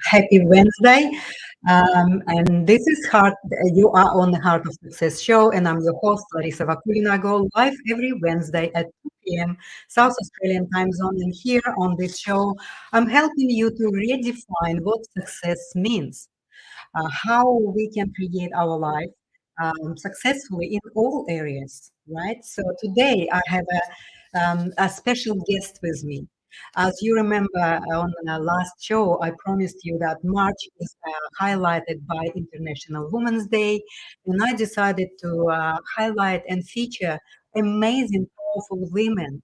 Happy Wednesday. And this is Heart. You are on the Heart of Success show, and I'm your host, Larissa Vakulina. I go live every Wednesday at 2 p.m. South Australian time zone. And here on this show, I'm helping you to redefine what success means, how we can create our life successfully in all areas, right? So today I have a special guest with me. As you remember on the last show, I promised you that March is highlighted by International Women's Day, and I decided to highlight and feature amazing, powerful women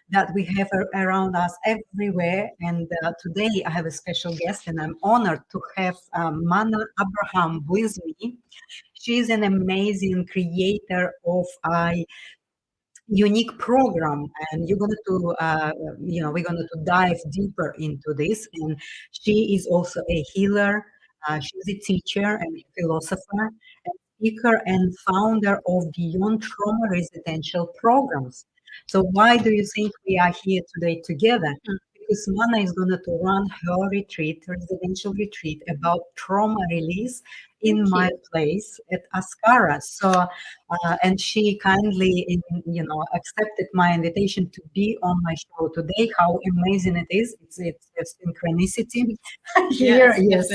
that we have around us everywhere. And today I have a special guest, and I'm honored to have Manna Abraham with me. She's an amazing creator of a unique program, and you're going to, we're going to dive deeper into this. And she is also a healer. She's a teacher and a philosopher, and speaker, and founder of Beyond Trauma Residential Programs. So why do you think we are here today together? Because Mana is going to run her retreat, residential retreat about trauma release in my place at Ascara. So, and she kindly, accepted my invitation to be on my show today. How amazing it is! It's a synchronicity here. Yes.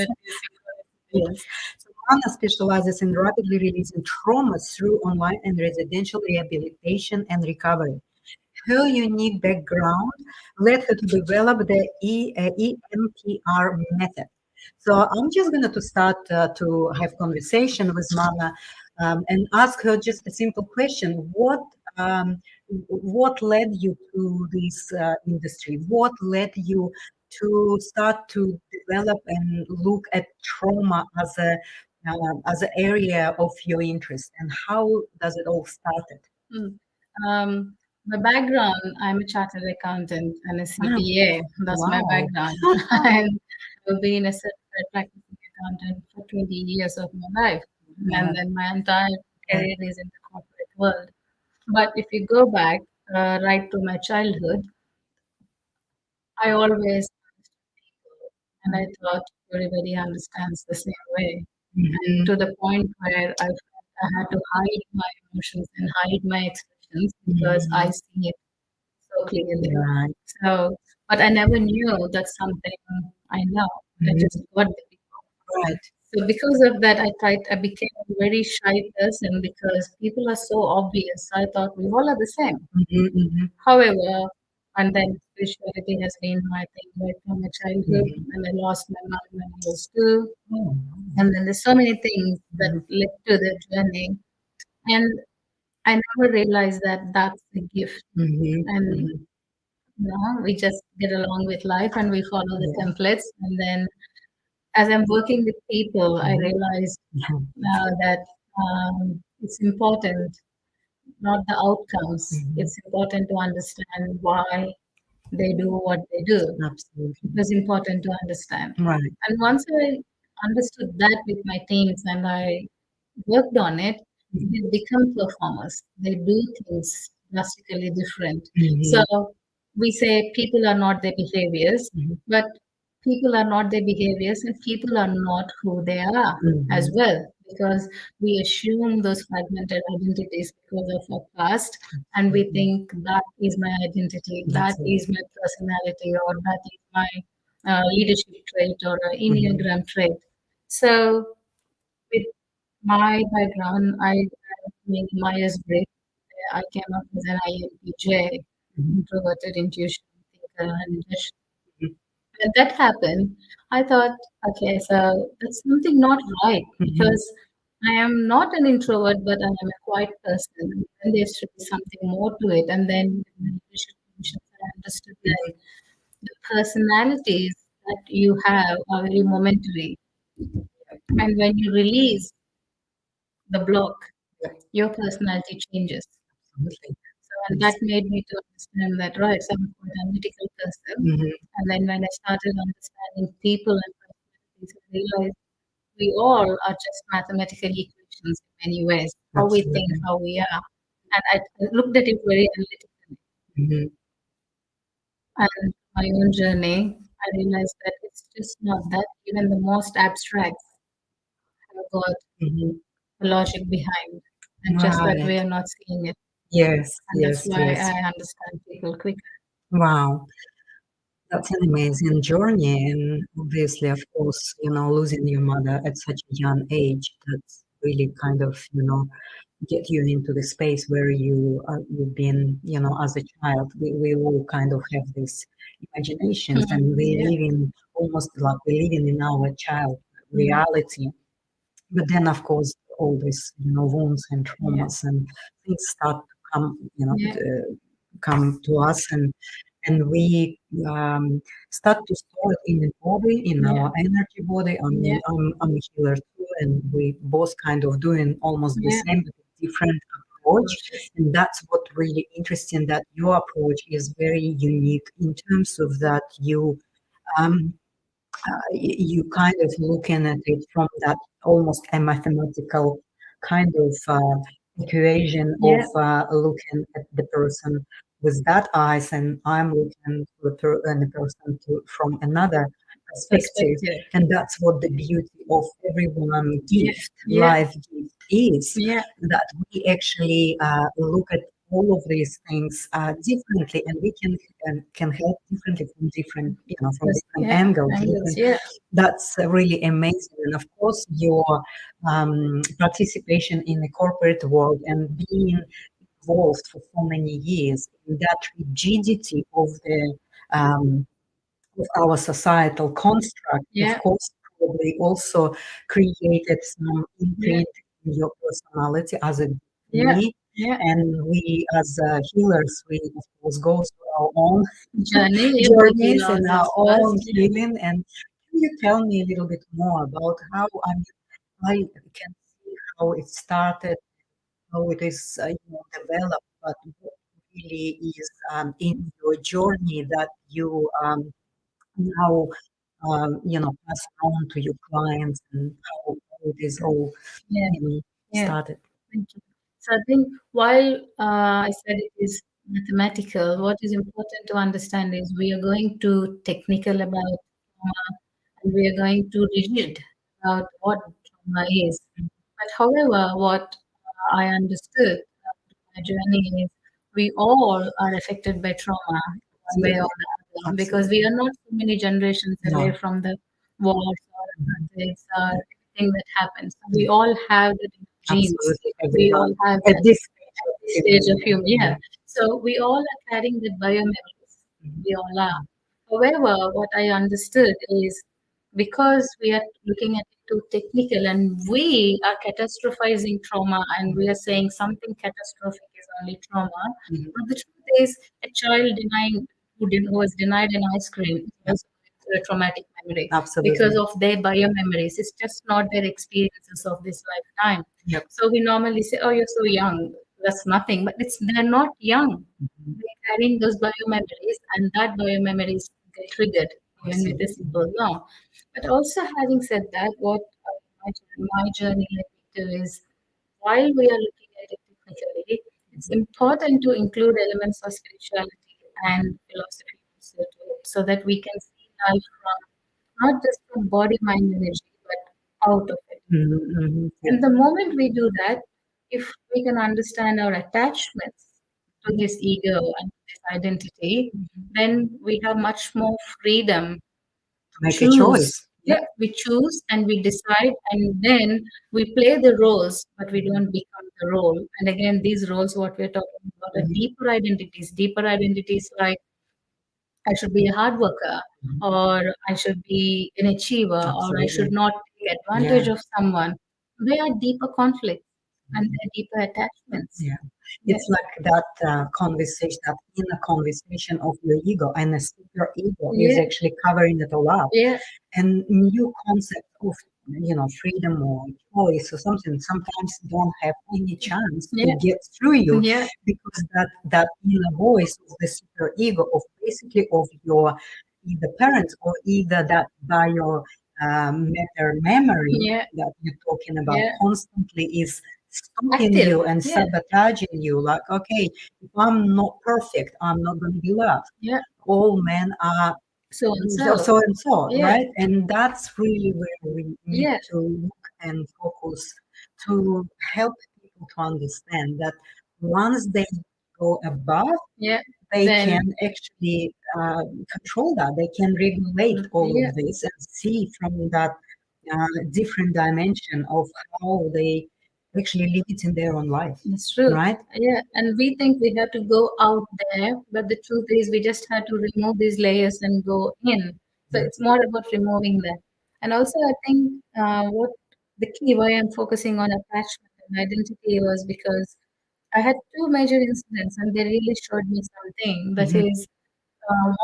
Yes. So Anna specializes in rapidly releasing trauma through online and residential rehabilitation and recovery. Her unique background led her to develop the EMPR method. So I'm just going to start to have conversation with Mana and ask her just a simple question: what led you to this industry? What led you to start to develop and look at trauma as an area of your interest, and how does it all started? My background, I'm a chartered accountant and a CPA. That's my background. And I've been a certified practicing accountant for 20 years of my life. And then my entire career is in the corporate world. But if you go back right to my childhood, I always understood people, and I thought everybody understands the same way. And to the point where I felt I had to hide my emotions and hide my expressions because I see it so clearly. Right. So, but I never knew that's something I know. I just got the people. Right. So because of that, I became a very shy person because people are so obvious. I thought we all are the same. However, and then spirituality has been my thing right from my childhood. And I lost my mom when I was 2. And then there's so many things that led to the journey. And I never realized that that's a gift. And we just get along with life and we follow the templates. And then as I'm working with people, I realized that it's important, not the outcomes. It's important to understand why they do what they do. Absolutely. It was important to understand. Right. And once I understood that with my teams and I worked on it, they become performers. They do things drastically different. So we say people are not their behaviors, but people are not their behaviors and people are not who they are as well, because we assume those fragmented identities because of our past, and we think that is my identity, that is my personality, or that is my leadership trait or Enneagram trait. So with my background, I am Myers-Briggs. I came up as an INTJ, introverted, intuition, thinker, and when that happened, I thought, okay, so that's something not right because I am not an introvert, but I am a quiet person. And there should be something more to it. And then when I understood that the personalities that you have are very momentary. And when you release the block, your personality changes. Absolutely. So, and that made me to understand that, right, so I'm quite an analytical person. And then when I started understanding people and personalities, I realized we all are just mathematical equations in many ways, how we think, how we are. And I looked at it very analytically. And my own journey, I realized that it's just not that. Even the most abstract have got Mhm. a logic behind, and just that we Right. are not seeing it. Yes, And that's yes, why yes. I understand people quicker. Wow. That's an amazing journey. And obviously, of course, losing your mother at such a young age, that's really kind of, get you into the space where you've been, as a child. We all kind of have these imaginations, and we Yeah, live in almost like we're living in our child mm, reality. But then, of course, all these, wounds and yeah, traumas and things start to come, yeah, come to us, and we start to store it in the body, in yeah, our energy body. I yeah, mean, I'm a healer too, and we both kind of doing almost the yeah. same, but different approach. Approaches. And that's what really interesting, that your approach is very unique in terms of that um, you kind of looking at it from that almost a mathematical kind of equation of Yeah, looking at the person with that eyes, and I'm looking to the person from another perspective. perspective. And that's what the beauty of everyone Yeah, gift, yeah, life gift is, yeah, that we actually look at all of these things differently, and we can help differently from different, from different yeah. angles. Angles. Different, Yeah, that's really amazing. And of course, your participation in the corporate world and being involved for so many years in that rigidity um, of our societal construct, of yeah, course, probably also created some yeah, imprint in your personality as a yeah, me. yeah. And we, as healers, we of course go through our own Journey to heal journeys and our ourselves own first. Yeah. healing. And can you tell me a little bit more about how I can see how it started, how it is developed, but what really is in your journey that you now pass on to your clients, and how it is all Yeah, yeah. started. Thank you. So I think while I said it is mathematical, what is important to understand is we are going to technical about trauma and we are going to rigid about what trauma is. But however, what I understood my journey is we all are affected by trauma one way or Absolutely, the other because we absolutely. are not so many generations away No. from the wars or Mhm. earthquakes or anything that happens. So we all have that in our genes. Absolutely, We all everyone have at that this stage at of this stage of human. human. Yeah. Yeah. So we all are carrying that biomemories. Mhm. We all are. However, what I understood is because we are looking at it too technical and we are catastrophizing trauma and we are saying something catastrophic is only trauma. Mhm. But the truth is, a child denying who was denied an ice cream is Yeah, also a traumatic memory because absolutely. of their biomemories. It's just not their experiences of this lifetime. Yep. So we normally say, "Oh, you're so young. That's nothing," but they're not young. Mhm. They're carrying those biomemories, and that biomemories get triggered even with a Absolutely. simple no. But also, having said that, what my journey led me to is while we are looking at it technically, it's important to include elements of spirituality and philosophy also to it, so that we can see life from not just from body, mind, energy, but out of it. Mhm, mhm. Yeah. And the moment we do that, if we can understand our attachments to this ego and this identity, then we have much more freedom To make a choose. choice. Yep. Yeah, we choose and we decide, and then we play the roles, but we don't become the role. And again, these roles, what we're talking about, are Mhm. deeper identities like I should be a hard worker, Mhm. or I should be an achiever, or I should Absolutely. not take Yeah. advantage of someone. They are deeper conflicts and they're deeper attachments. Yeah. Yeah, It's like that conversation, that inner conversation of your ego, and the super ego is yeah, actually covering it all up. yeah, And new concept of freedom or choice or something sometimes don't have any chance to yeah, get through you, yeah, because that inner voice of the super ego, of basically of your either parents, or either that by your matter memory yeah, that you're talking about yeah. constantly is stopping Active. you and Yeah, sabotaging you, like, okay, if I'm not perfect, I'm not going to be loved. yeah, All men are so and So, so. so and so, Yeah, right? And that's really where we need yeah, to look and focus to help people to understand that once they go above, yeah. they Then, can actually control that. They can regulate all yeah, of this and see from that different dimension of how they actually live it in their own life, it's true. right? Yeah, and we think we have to go out there, but the truth is we just have to remove these layers and go in. So it's more about removing that. And also, I think what the key why I'm focusing on attachment and identity was because I had two major incidents, and they really showed me something. That Mhm, is,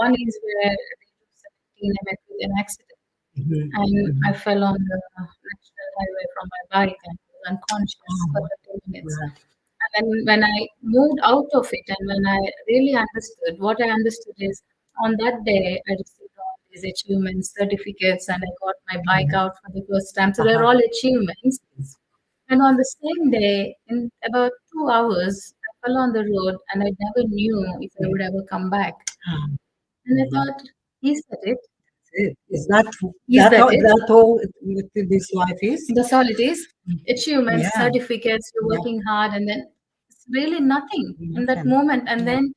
one is where at the age of 17, I met with an accident, mhm, and I mhm. fell on the national highway from my bike and was unconscious Oh, for 30 minutes. right. And then when I moved out of it and when I really understood, what I understood is on that day I received all these achievements, certificates, and I got my bike Mhm. out for the first time. So they're Uh-huh. all achievements. And on the same day, in about 2 hours, I fell on the road and I never knew if I would ever come back. Um, And I mhm. thought, is that it? Is that Is that it? that all this life is? That's all it is. Mhm. Achievements, Yeah, certificates, you're yeah, working hard, and then it's really nothing in that nothing. moment. And Yeah, then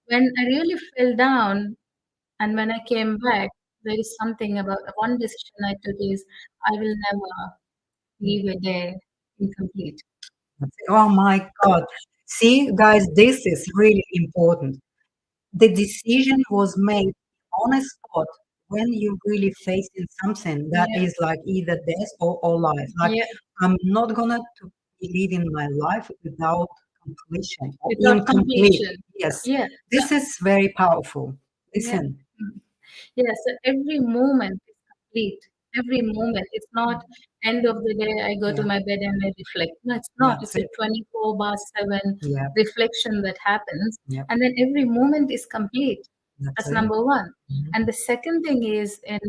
when I really fell down and when I came back, there is something about one decision I took is I will never leave a day incomplete. oh my God. See, guys, this is really important. The decision was made on a spot when you're really facing something that Yeah, is like either death or life. Like, yeah, I'm not gonna to be living my life without completion or without incomplete. completion. Yes, Yeah, so this is very powerful. yeah. Listen, Mm. Yeah, so every moment is complete. Every moment. It's not end of the day, I go to yeah, my bed and I reflect. No, it's not. that's It's a it. 24 bar 7 Yeah, reflection that happens. yeah, And then every moment is complete. that's That's it. number one. Mhm. And the second thing is in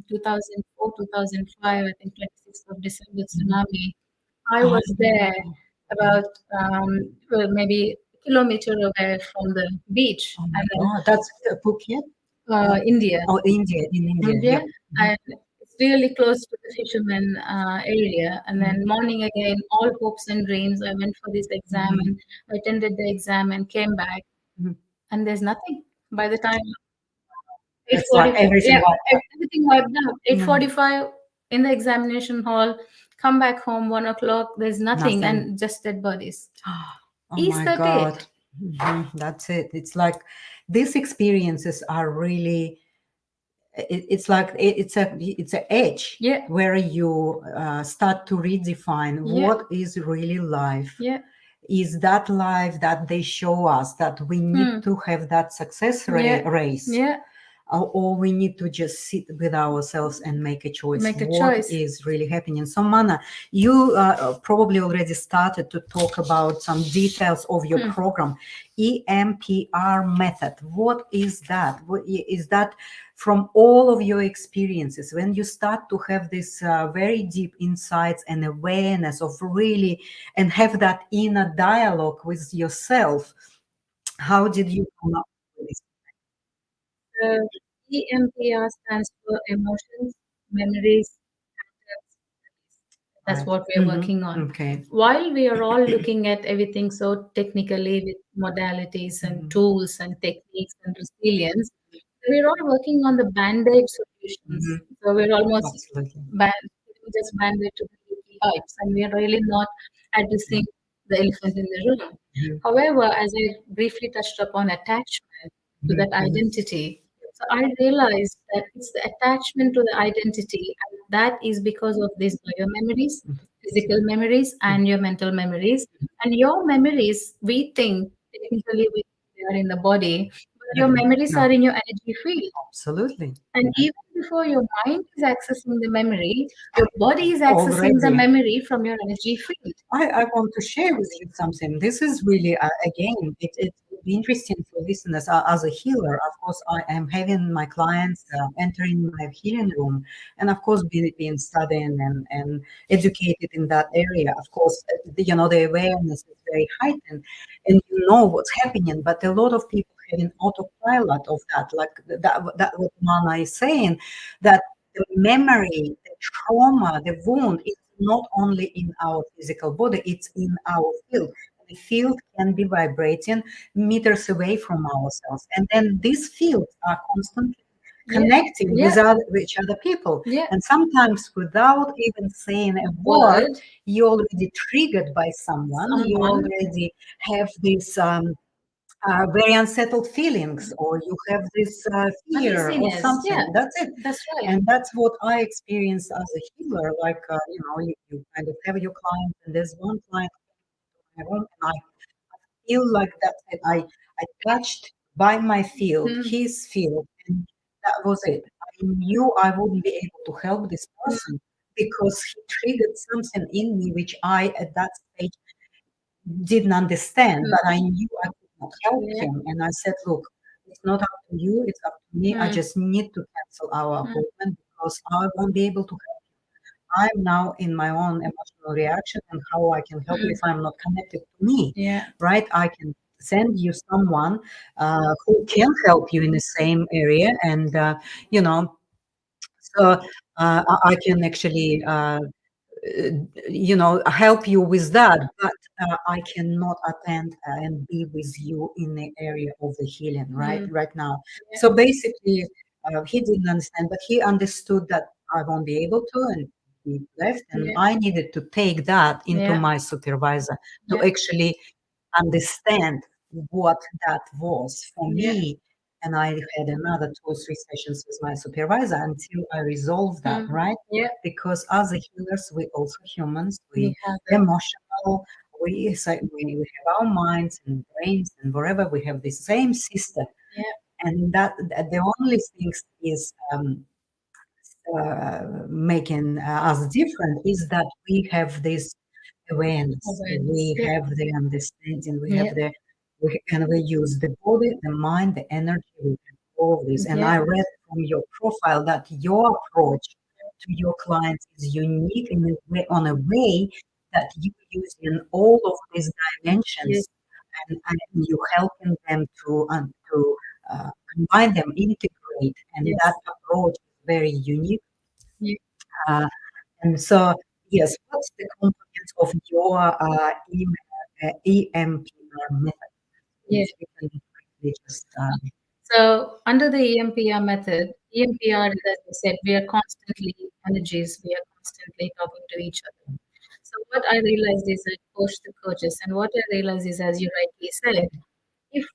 2004, 2005, I think 26th of December Mhm. tsunami, I I was there know. about well, maybe a kilometer away from the beach. Oh my And then God, that's Phuket? India. Oh, India, in India. India, Yep. Mhm. and it's really close to the fisherman area. And then Mhm. morning again, all hopes and dreams. I went for this exam Mhm. and attended the exam and came back, Mhm. and there's nothing. By the time It's like 8:45, everything yeah, wiped out. everything wiped out. Yeah. 8:45 in the examination hall. Come back home 1 o'clock. There's nothing, Nothing. and just dead bodies. Oh Is my that God. it? That's it. It's like these experiences are really, it's like it's a edge Yeah, where you start to redefine yeah, what is really life. yeah. Is that life that they show us that we need Hmm. to have that success Yeah, race? yeah. Or we need to just sit with ourselves and make a choice Make a what choice. is really happening. So Mana, you probably already started to talk about some details of your Hmm. program, EMPR method. What is that? Is that from all of your experiences when you start to have this very deep insights and awareness of really and have that inner dialogue with yourself? How did you come up with this? The EMPR stands for emotions, memories, patterns, release. That's Right. what we are working on. Okay. While we are all looking at everything so technically with modalities and Mhm. tools and techniques and resilience, we're all working on the band-aid solutions. Mhm. So we're almost Absolutely. just band-aid to the leaky pipes, and we're really not addressing the elephant in the room. Mhm. However, as I briefly touched upon attachment to Mhm. that Mhm. identity, so I realized that it's the attachment to the identity, and that is because of these biomemories, physical memories, and your mental memories. And your memories, we think technically they are in the body, but your Mhm. memories No, are in your energy field. absolutely. And even before your mind is accessing the memory, your body is accessing the Already. memory from your energy field. I want to share with you something. This is really, again, it will be interesting for listeners. As a healer, of course, I am having my clients entering my healing room, and of course, being studying and educated in that area. Of course, the awareness is very heightened, and you know what's happening. But a lot of people having autopilot of that, like that what Mana is saying, that the memory, the trauma, the wound is not only in our physical body, it's in our field. The field can be vibrating meters away from ourselves. And then these fields are constantly connecting with each other people. Yeah. And sometimes without even saying a word, you're already triggered by someone. You already have this very unsettled feelings, or you have this fear or something. Yeah, that's it. that's right. And that's what I experienced as a healer. Like, you kind of have your client, and there's one client in my room, and I feel like that I touched by my field, his field, and that was it. I knew I wouldn't be able to help this person because he triggered something in me which I at that stage didn't understand, but I knew I could not help him. And I said, look, it's not up to you, it's up to me. I just need to cancel our appointment because I won't be able to help you. I'm now in my own emotional reaction, and how I can help you if I'm not connected to me, right? I can send you someone who can help you in the same area. And, so I can actually help you with that, but I cannot attend and be with you in the area of the healing right now. So basically, he didn't understand, but he understood that I won't be able to, and he left. And I needed to take that into my supervisor to actually understand what that was for me. And I had another 2 or 3 sessions with my supervisor until I resolved that, right? Because as a healers, we also humans, we emotional, we have our minds and brains, and wherever we have the same system. And that the only things is making us different is that we have this awareness, we have the understanding, we have and we use the body, the mind, the energy, we have all of this. And I read from your profile that your approach to your clients is unique in a way, on a way that you use in all of these dimensions, and you helping them to combine them, integrate, and that approach is very unique. Uh, and so, yes, what's the components of your EMPR method? Yeah. You can briefly just, So under the EMPR method, EMPR, as I said, we are constantly energies, we are constantly talking to each other. So what I realized is I coach the coaches, and what I realized is, as you rightly said, if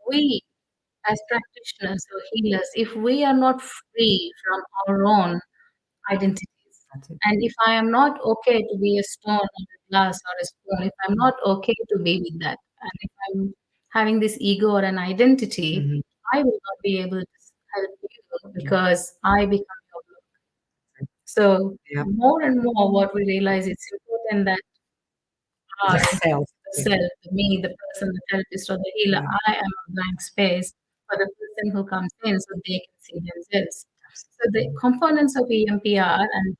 we as practitioners or healers, if we are not free from our own identities, that's it. and if I am not okay to be a stone or a glass or a spoon, if I'm not okay to be with that, and if I'm having this ego or an identity, Mhm. I will not be able to help you because I become your block. So Yeah, more and more, what we realize, it's important that the I, self. the self, the me, the person, the therapist or the healer, Yeah, I am a blank space for the person who comes in so they can see themselves. So the components of EMPR and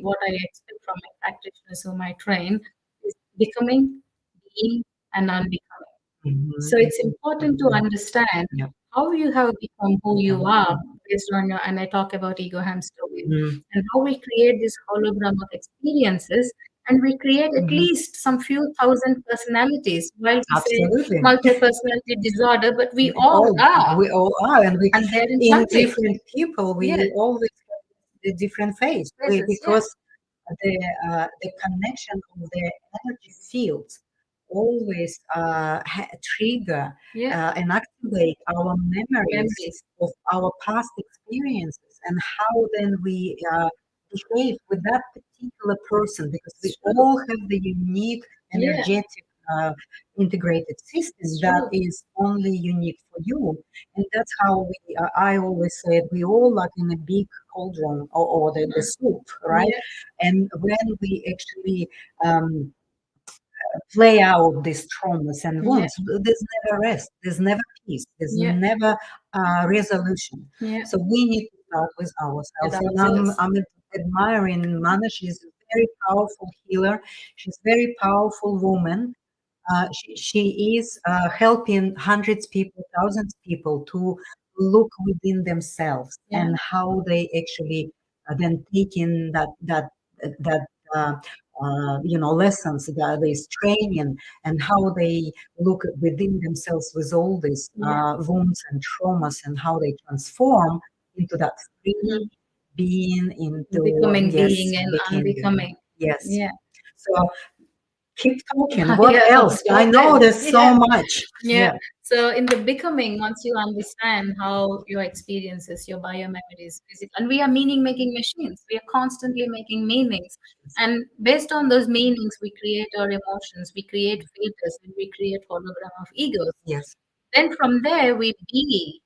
what I expect from my practitioners whom I train is becoming, being, and unbecoming. So it's important to understand yeah. how you have become who you Yeah. are based on your, and I talk about ego hamster wheel, Mm. and how we create this hologram of experiences, and we create at Mhm. least some few thousand personalities. While we say Absolutely. multi-personality disorder, but we We all all are, we all are, and we and they're in in conflict. different people, we Yeah, always have the different phase. places. Yeah, Because the connection of the energy fields always trigger yeah, and activate our memories memories. of our past experiences, and how then we behave with that particular person, because we It's true. all have the unique Yeah, energetic integrated system it's that true. is only unique for you. And that's how I always say we all like in a big cauldron, or the soup, right? Yeah, And when we actually play out these traumas and yeah, wounds, there's never rest, there's never peace, there's yeah, never resolution. yeah. So we need to start with With ourselves. And ourselves. I'm admiring Mana. She's a very powerful healer. She's a very powerful woman. she is helping hundreds people, thousands people to look within themselves Yeah. and how they actually then take in that uh, lessons, this training, and how they look within themselves with all these Yeah. wounds and traumas, and how they transform into that free Mhm. being, into Becoming yes, being and becoming being. unbecoming. Yes. Yeah. So keep talking. What Yeah. else? I What know else? there's so Yeah. much. Yeah. Yeah. So in the becoming, once you understand how your experiences, your biomemories, physical, and we are meaning making machines. We are constantly making meanings. And based on those meanings, we create our emotions, we create filters, and we create hologram of egos. Yes. Then from there we be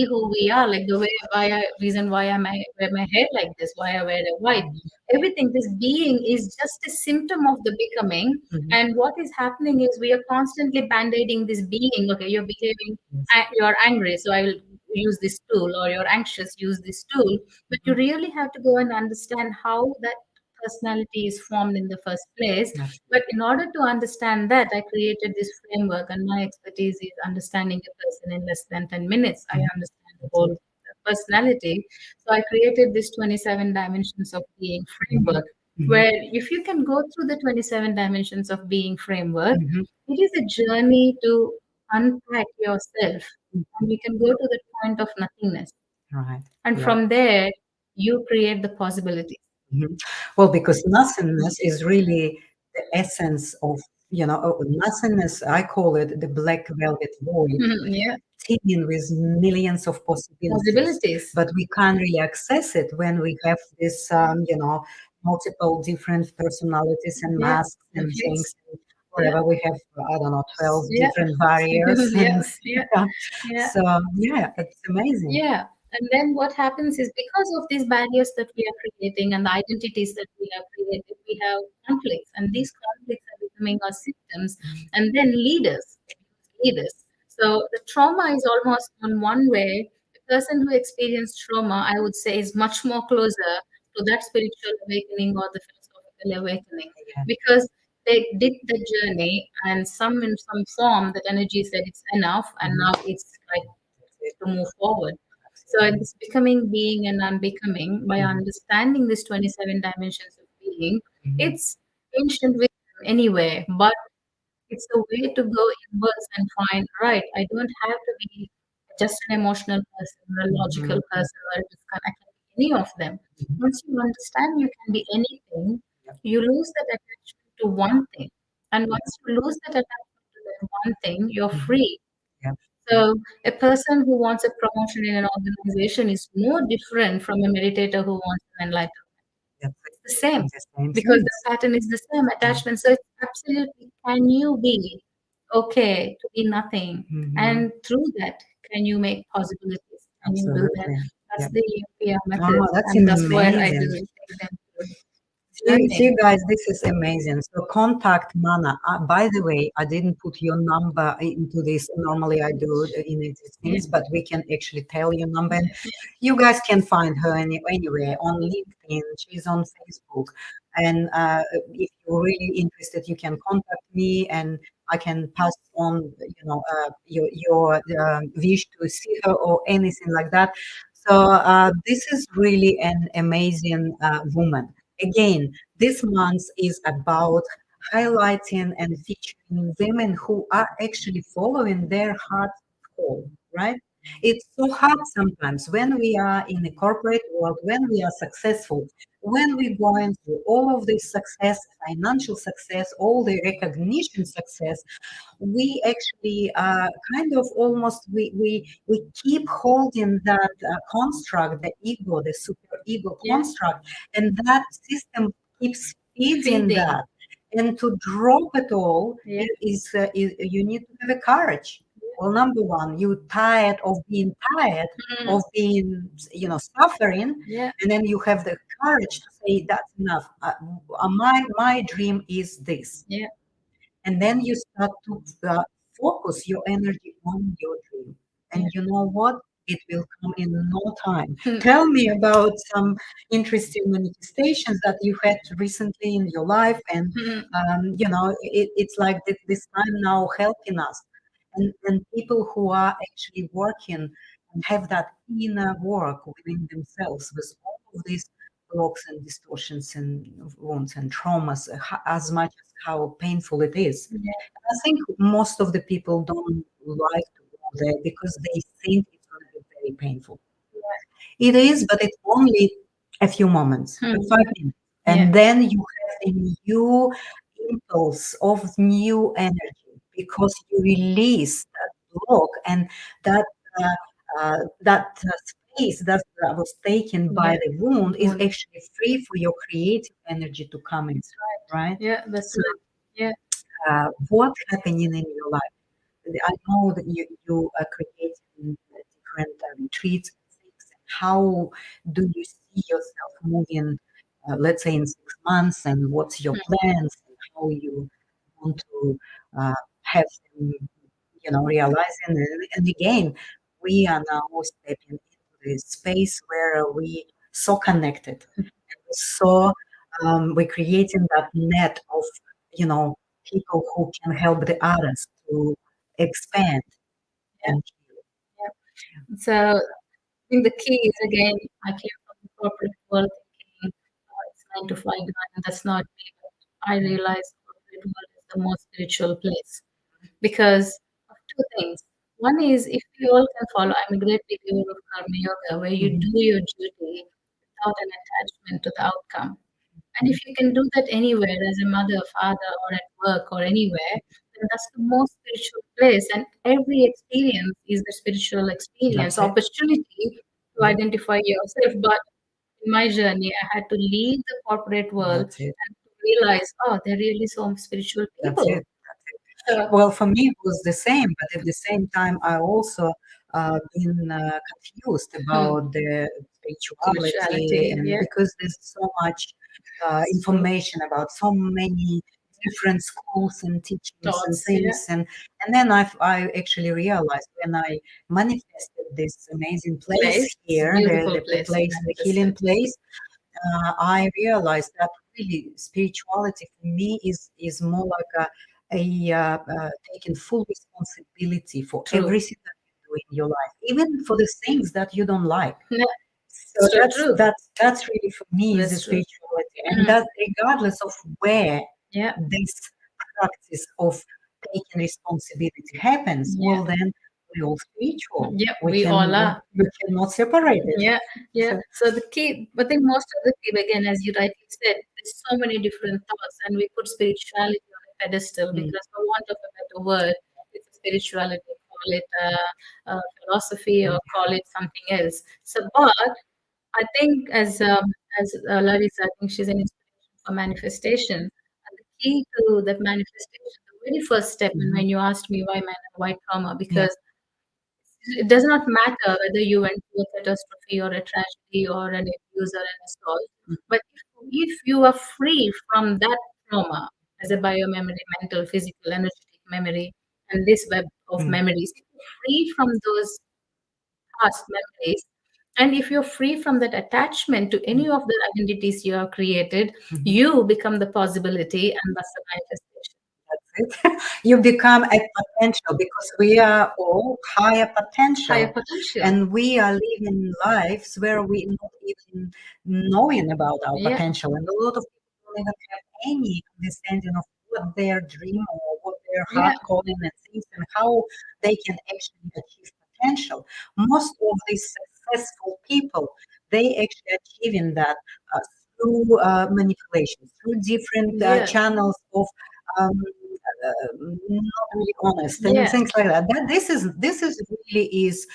who we are, like the way why I reason why I wear my hair like this, why I wear a white. Everything, this being is just a symptom of the becoming. Mhm. And what is happening is we are constantly band-aiding this being. Okay, you're behaving, Yes. you're angry, so I will use this tool, or you're anxious, use this tool. But you Mhm. really have to go and understand how that personality is formed in the first place. Yes. But in order to understand that, I created this framework, and my expertise is understanding a person in less than 10 minutes. I Mhm. understand the whole personality. So I created this 27 dimensions of being Mhm. framework, Mhm. where if you can go through the 27 dimensions of being framework, Mhm. it is a journey to unpack yourself. And Mhm. you can go to the point of nothingness. Right. And Yeah. from there, you create the possibilities. Mhm. Well, because nothingness is really the essence of, nothingness. I call it the black velvet void, Yeah, teeming with millions of possibilities, possibilities. but we can't really access it when we have this, multiple different personalities and Yeah, masks and yes, things. yeah, Whatever we have, I don't know, 12 yeah, different barriers, and yes, yeah, yeah. yeah, So yeah, it's amazing. yeah. And then what happens is because of these barriers that we are creating and the identities that we have created, we have conflicts, and these conflicts are becoming our symptoms, and then leaders, leaders. So the trauma is almost on one way. The person who experienced trauma, I would say, is much more closer to that spiritual awakening or the philosophical awakening, Yeah. because they did the journey, and some in some form that energy said it's enough, and Mhm. now it's like That's it. to move forward. So in Absolutely. this becoming, being, and unbecoming, by Mhm. understanding these 27 dimensions of being, Mhm. it's ancient wisdom anyway, but it's a way to go inwards and find, right, I don't have to be just an emotional person or a logical Mhm. person or I can be any of them. Mhm. Once you understand you can be anything, Yep. you lose that attachment to one thing. And once you lose that attachment to that one thing, you're Mhm. free. Yep. Yep. So a person who wants a promotion in an organization is no different from a meditator who wants an enlightenment. Yep. It's the same It's the same because things. the pattern is the same Mhm. attachment. So it's absolutely, can you be okay to be nothing? Mhm. And through that, can you make possibilities? Can you do that? Absolutely. That's Yep. the EMPR method. Oh, that's And that's where I do amazing. take them through See, journey. guys, this is amazing. So contact Mana. By the way, I didn't put your number into this. Normally I do it in these Yeah, things, but we can actually tell your number. And you guys can find her anywhere on LinkedIn. She's on Facebook. And if you're really interested, you can contact me, and I can pass on, your wish to see her or anything like that. So this is really an amazing woman. Again, this month is about highlighting and featuring women who are actually following their heart call, right? It's so hard sometimes when we are in the corporate world, when we are successful, when we're going through all of this success, financial success, all the recognition success, we actually kind of almost we keep holding that construct, the ego, the super ego yeah, construct, and that system keeps feeding feeding. that. And to drop it all Yeah, is you need to have a courage. Well, number one, you're tired of being tired, mm, of being, suffering, yeah, and then you have the courage to say that's enough. My dream is this, yeah, and then you start to focus your energy on your dream. And yeah, you know what? it will come in no time. Hmm. Tell me about some interesting manifestations that you had recently in your life, and Hmm. it's like this time now helping us, and people who are actually working and have that inner work within themselves with all of these blocks and distortions and wounds and traumas, as much as how painful it is. Yeah. I think most of the people don't like to go there because they think it's going to be very painful. It is, but it's only a few moments, Hmm. 5 minutes. Yeah. And then you have a new impulse of new energy because you release that block and that space that was taken by Yeah. the wound is Wound. actually free for your creative energy to come in, That's right. right? Yeah, that's So, right. Yeah. what's happening in your life? I know that you are creating different retreats and things. How do you see yourself moving, let's say in 6 months, and what's your Hmm. plans and how you want to have them, realizing? And again, we are now stepping into this space where we so connected, so we're creating that net of, you know, people who can help the others to expand Yeah. and Yeah. So I think the key is again, I came from the corporate world thinking it's 9 to 5 grind. That's not me. But I realized corporate world is the most spiritual place because of two things. One is if we all can follow, I'm a great believer of karma yoga, where you do your duty without an attachment to the outcome. And if you can do that anywhere as a mother, father, or at work or anywhere, then that's the most spiritual place. And every experience is a spiritual experience, that's it. opportunity to Mhm. identify yourself. But in my journey, I had to leave the corporate world That's it. and to realize, oh, there are really some spiritual That's people. it. That's it. So, Well, for me, it was the same, but at the same time, I also been confused hmm, about the spirituality, spirituality, and yeah, because there's so much so information about so many different schools and teachings and thoughts, yeah, things, and then I actually realized when I manifested this amazing place place, it's a here, beautiful the place to place, the healing manifest it. place, I realized that really spirituality for me is more like taking full responsibility for True. everything that you do in your life, even for the things that you don't like. Yeah, So so true. that's really for me is the That's true. spirituality, and Mm, that regardless of where yeah, this practice of taking responsibility happens, yeah, well then we're all spiritual. yeah, We we all can are. we cannot separate it. Yeah, yeah. So, So the key, I think most of the key, again, as you rightly said, there's so many different thoughts, and we put spirituality on a pedestal mm, because, for want of a better word, it's a spirituality. Call it philosophy or call it something else. So, but I think as Larissa, I think she's an inspiration for manifestation. And the key to that manifestation, the very first step, and mhm, when you asked me why trauma, yeah. because it does not matter whether you went through a catastrophe or a tragedy or an abuse or an assault. But if you are free from that trauma as a biomemory, mental, physical, energetic memory, and this web of Mm, memories, if you're free from those past memories, and if you're free from that attachment to mm, any of the identities you have created, mhm. you become the possibility and thus the manifestation. That's it. You become a potential because we are all higher Higher potential, potential. and we are living lives where we not even knowing about our Yeah, potential, and a lot of people don't even have any understanding of what their dream or what their heart yeah, calling and things, and how they can actually achieve potential. Most of these successful people, they actually achieving that uh, through manipulation, through different yeah, channels of um, not really honest and yeah. things like that. This is really is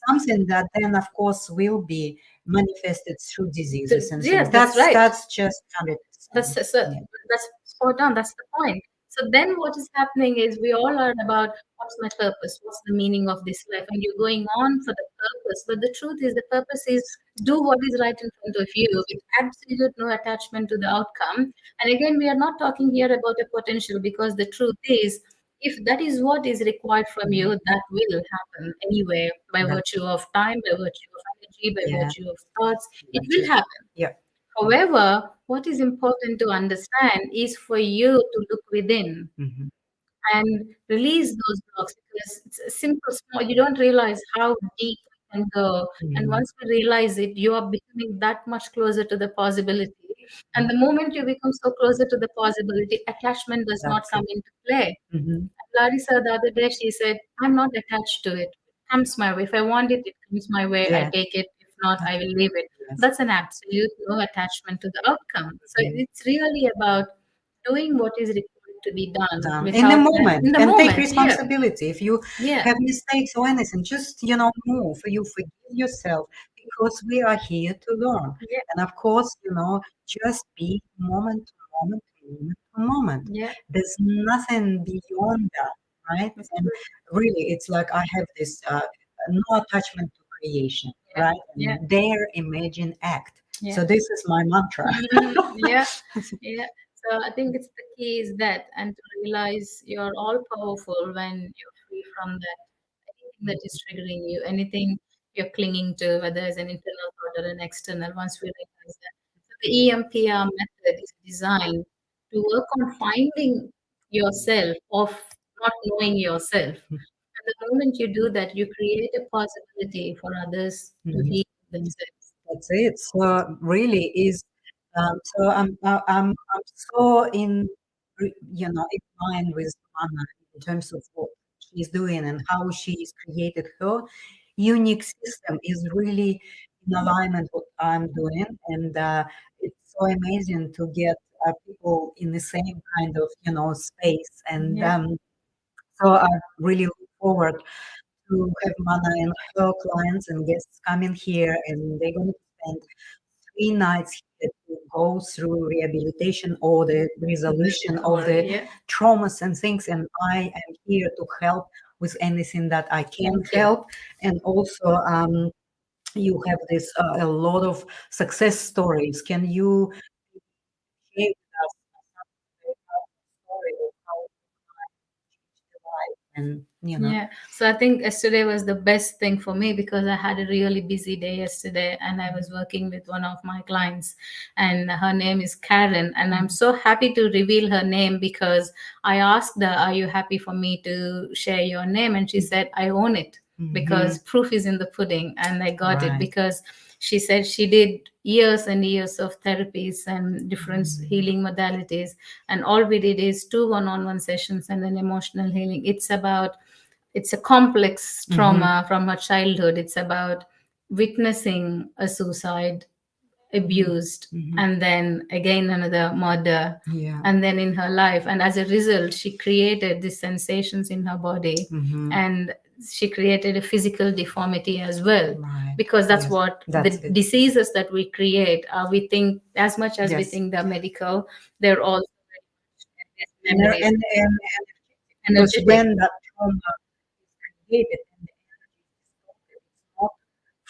something that then of course will be manifested through diseases and Yeah, things. that's That's right. that's just 100%. Yeah. That's spot on. That's the point. So then, what is happening is we all are about what's my purpose, what's the meaning of this life, and you're going on for the purpose. But the truth is, the purpose is do what is right in front of you with absolute no attachment to the outcome. And again, we are not talking here about a potential because the truth is, if that is what is required from you, that will happen anyway by That's virtue of time, by virtue of energy, by yeah, virtue of thoughts. It that's will it. happen. Yeah. However, what is important to understand is for you to look within Mm-hmm. and release those blocks, because it's a simple, small, you don't realize how deep you can go. And Mm-hmm. once you realize it, you are becoming that much closer to the possibility. And the moment you become so closer to the possibility, attachment does not That's come it. into play. Mm-hmm. Larissa, the other day, she said, I'm not attached to it. It comes my way. If I want it, it comes my way. I Yeah. take it. If not, I will leave it. Yes. That's an absolute no attachment to the outcome. So Mhm. it's really about doing what is required to be done Done in the without moment in the and take moment. Yeah, responsibility. If you yeah, have mistakes or anything, just move. You forgive yourself because we are here to learn. yeah, And of course, just be moment to moment to moment to moment. yeah. There's nothing beyond that, right? It's And true. really, it's like I have this no attachment to creation, Yeah, right? yeah, And dare, imagine, act. yeah. So this is my mantra. Yeah, yeah. So I think it's the key is that, and to realize you're all powerful when you're free from that anything that is triggering you, anything you're clinging to, whether it's an internal thought or an external. Once we realize that, so the EMPR method is designed to work on finding yourself of not knowing yourself. And the moment you do that, you create a possibility for others to Mhm. heal themselves. That's it. So really is so I'm so in line with Manna in terms of what she's doing and how she's created her unique system is really in alignment with what I'm doing, and it's so amazing to get people in the same kind of space, and Yeah, so I really look forward to have Mana and her clients and guests coming here, and they're going to spend 3 nights here to go through rehabilitation or the the resolution of recovery. the Yeah. traumas and things. And I am here to help with anything that I can Thank you. help. And also, you have this a lot of success stories. Can you share with us some story of how you changed your life? And Yeah. So I think yesterday was the best thing for me because I had a really busy day yesterday and I was working with one of my clients, and her name is Karen. And I'm so happy to reveal her name because I asked her, are you happy for me to share your name? And she said, I own it Mhm. because proof is in the pudding. And I got it Right. because she said she did years and years of therapies and different healing modalities. And all we did is 2 one-on-one sessions and then emotional healing. It's a complex Mhm. trauma from her childhood. It's about witnessing a suicide, abused, Mhm. and then again another murder, Yeah. and then in her life. And as a result, she created these sensations in her body, Mhm. and she created a physical deformity as well. Right. Because that's Yes. what That's the it. diseases that we create, we think as much as we Yes. think they're medical, they're also very much And, memories, because energetic. when that trauma is created and the energy is distorted, it's not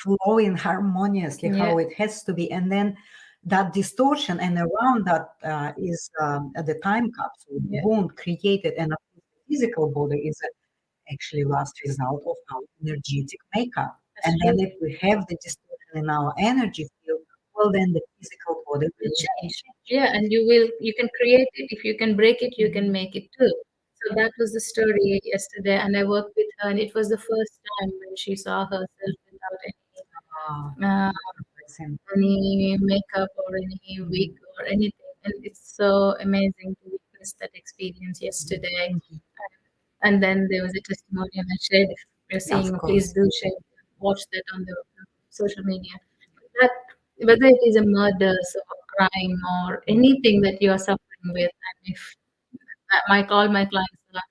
flowing harmoniously Yeah, how it has to be. And then that distortion and around that is the time capsule, the yeah, wound created, and of course the physical body is actually last result of our energetic makeup. that's And then true. if we have the distortion in our energy field, well, then the physical body Will will change. change. Yeah, and you can create it. If you can break it, you can make it too. So that was the story yesterday, and I worked with her, and it was the first time when she saw herself without Ah, any makeup or any wig or anything. And it's so amazing to witness that experience yesterday. And then there was a testimonial I shared. If you're of seeing, please course. do share, watch that on the social media. That whether it is a murder, so a crime, or anything that you are suffering with, and if all my clients are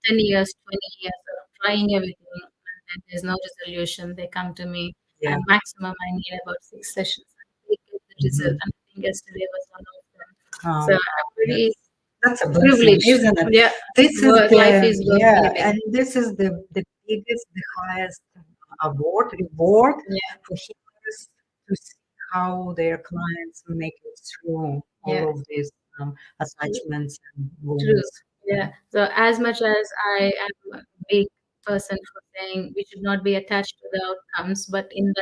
10 years, 20 years of trying everything, and then there's no resolution, they come to me, Yeah. and maximum I need about 6 sessions, and they get the result. Mhm. And I think yesterday was one of them. So Oh, I'm yes. very That's a blessing, privileged. isn't it? Yeah, This is life is worth yeah, living. and this is the biggest, the highest reward Yeah, for healers to see how their clients make it through yeah, all of these true. attachments and True. wounds. Yeah. So as much as I am a big person for saying we should not be attached to the outcomes, but in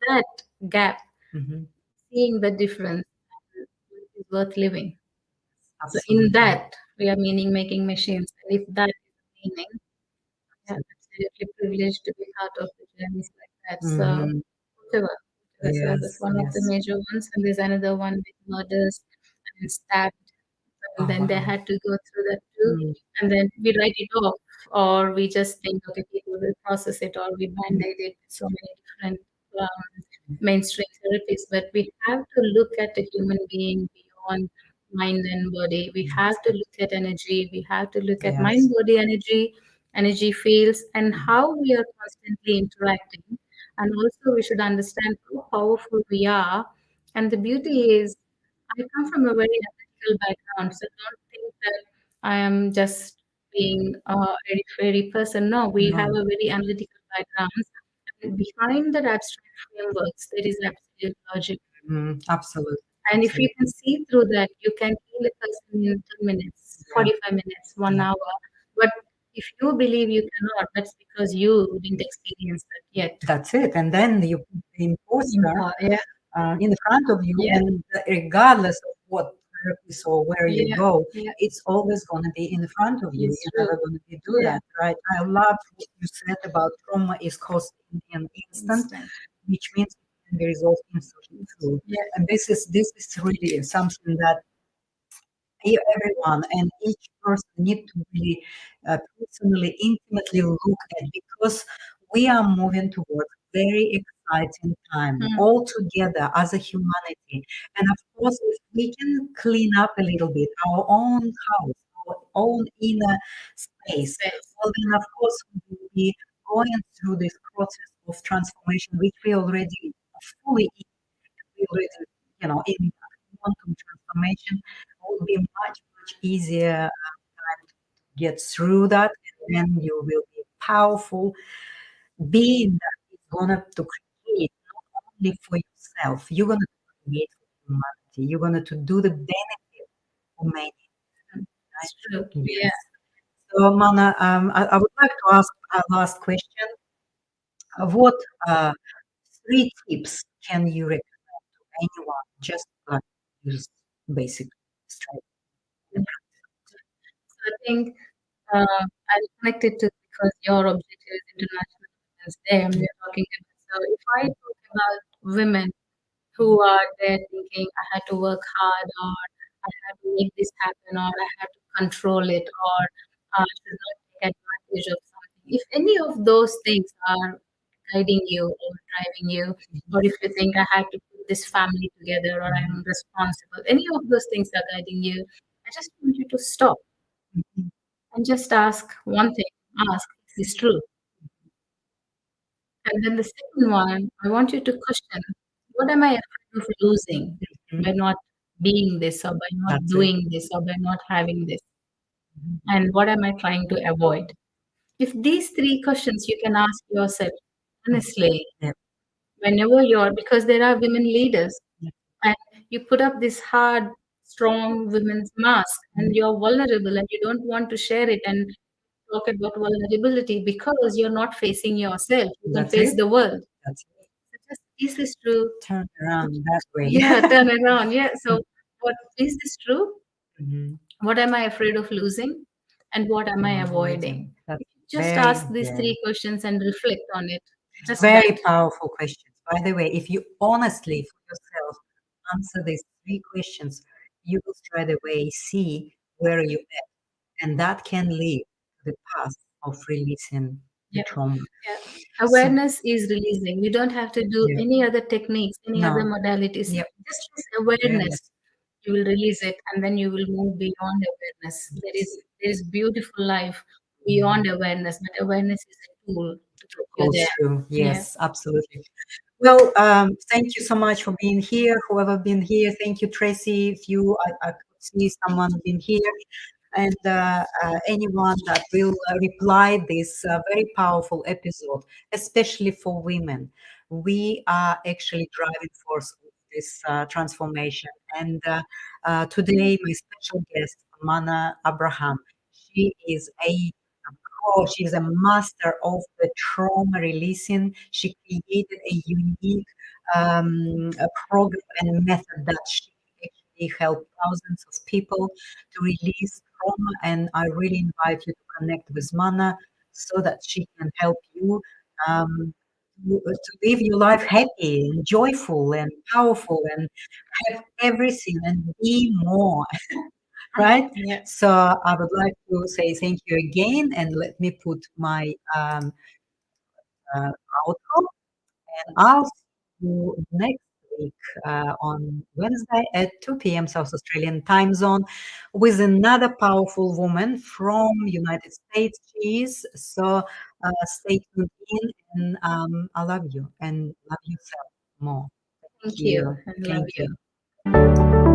that gap, Hmm. seeing the difference is worth living. So in Absolutely. that we are meaning making machines. And if that is meaning, yeah, absolutely privileged to be part of the journeys like that. So Hmm. whatever. So that's Yes, one of the yes. major ones. And there's another one with murders and stabbed, and Oh, then they wow. had to go through that too. Mm, And then we write it off, or we just think, okay, people will process it, or we mm, band-aid it with so many different mainstream therapies. But we have to look at a human being beyond mind and body. We have to look at energy. We have to look at mind, yes. body, energy, energy fields, and how we are constantly interacting. And also, we should understand how powerful we are. And the beauty is, I come from a very analytical background, so don't think that I am just being a very fairy person. No, we have No. a very analytical background. And behind that abstract frameworks, there is absolute logic. Absolutely. And if you Absolutely. can see through that, you can heal a person in 10 minutes, Yeah. 45 minutes, one Yeah. hour. But if you believe you cannot, that's because you didn't experience that yet. That's it. And then you put the imposter Yeah, in front of you, yeah, and regardless of what therapist or where you yeah, go, yeah. it's always going to be in front of you. It's You're true. never going to be do Yeah, that, right? I love what you said about trauma is caused in an instant, instant. which means it can be resolved instantly too. Yeah, And this is really something that everyone and each person need to really personally, intimately look at, because we are moving towards very exciting time mm, all together as a humanity. And of course, if we can clean up a little bit our own house, our own inner space, space. well, then of course we will be going through this process of transformation, which we already fully we already, in quantum transformation will be much, much easier time to get through that. And then you will be powerful being that is gonna to create not only for yourself, you're gonna create for humanity. You're gonna to do the benefit for many, Mm, right? it's true. Yeah. Yes. So, Mana, I would like to ask a last question. What uh, three tips can you recommend to anyone just like use basic straight? So I think I'm connected to because your objective is International Women's Day, and we're talking about. So if I talk about women who are there thinking I had to work hard, or I had to make this happen, or I had to control it, or I should not take advantage of something. If any of those things are guiding you or driving you, or if you think I had to put this family together, or I'm responsible, any of those things are guiding you, I just want you to stop Mhm. and just ask one thing. Ask, is this true? And then the second one, I want you to question, what am I afraid of losing Mhm. by not being this, or by not That's it. doing this, or by not having this? Mhm. And what am I trying to avoid? If these three questions you can ask yourself honestly, Yeah. whenever you're, because there are women leaders, Yeah. and you put up this hard, strong women's mask, and you're vulnerable, and you don't want to share it and talk about vulnerability because you're not facing yourself. You don't That's face it. the world. That's it. So just, is this true? Turn around that way. Yeah, turn around. Yeah. So, what is this true? Mhm. What am I afraid of losing? And what am I Avoiding. avoiding? That's If you just very, ask these yeah. three questions and reflect on it, just that. Very powerful questions. By the way, if you honestly for yourself answer these three questions, you will straight away see where you at, and that can lead to the path of releasing the Yeah. trauma. Yeah. So, Awareness is releasing. You don't have to do yeah, any other techniques, any other no, modalities. yep, Just this awareness, awareness. you will release it, and then you will move beyond awareness. There is beautiful life beyond awareness, but awareness is a tool to To get you go there. through. Yeah. Yes, absolutely. Well, thank you so much for being here. Whoever been here, thank you, Tracy. If I could see someone been here, and anyone that will reply this very powerful episode, especially for women. We are actually driving force of this transformation. And today, my special guest, Manna Abraham, She is a pro. She's a master of the trauma releasing. She created a unique a program and method that she actually helped thousands of people to release trauma. And I really invite you to connect with Manna so that she can help you um, to live your life happy and joyful and powerful and have everything and be more, right? Yeah. So I would like to say thank you again, and let me put my uh, outro, and I'll see you next week on Wednesday at 2 p.m. South Australian time zone with another powerful woman from United States. She is. So stay tuned in, and I love you and love yourself more. Thank Thank you you. and love Thank you. you.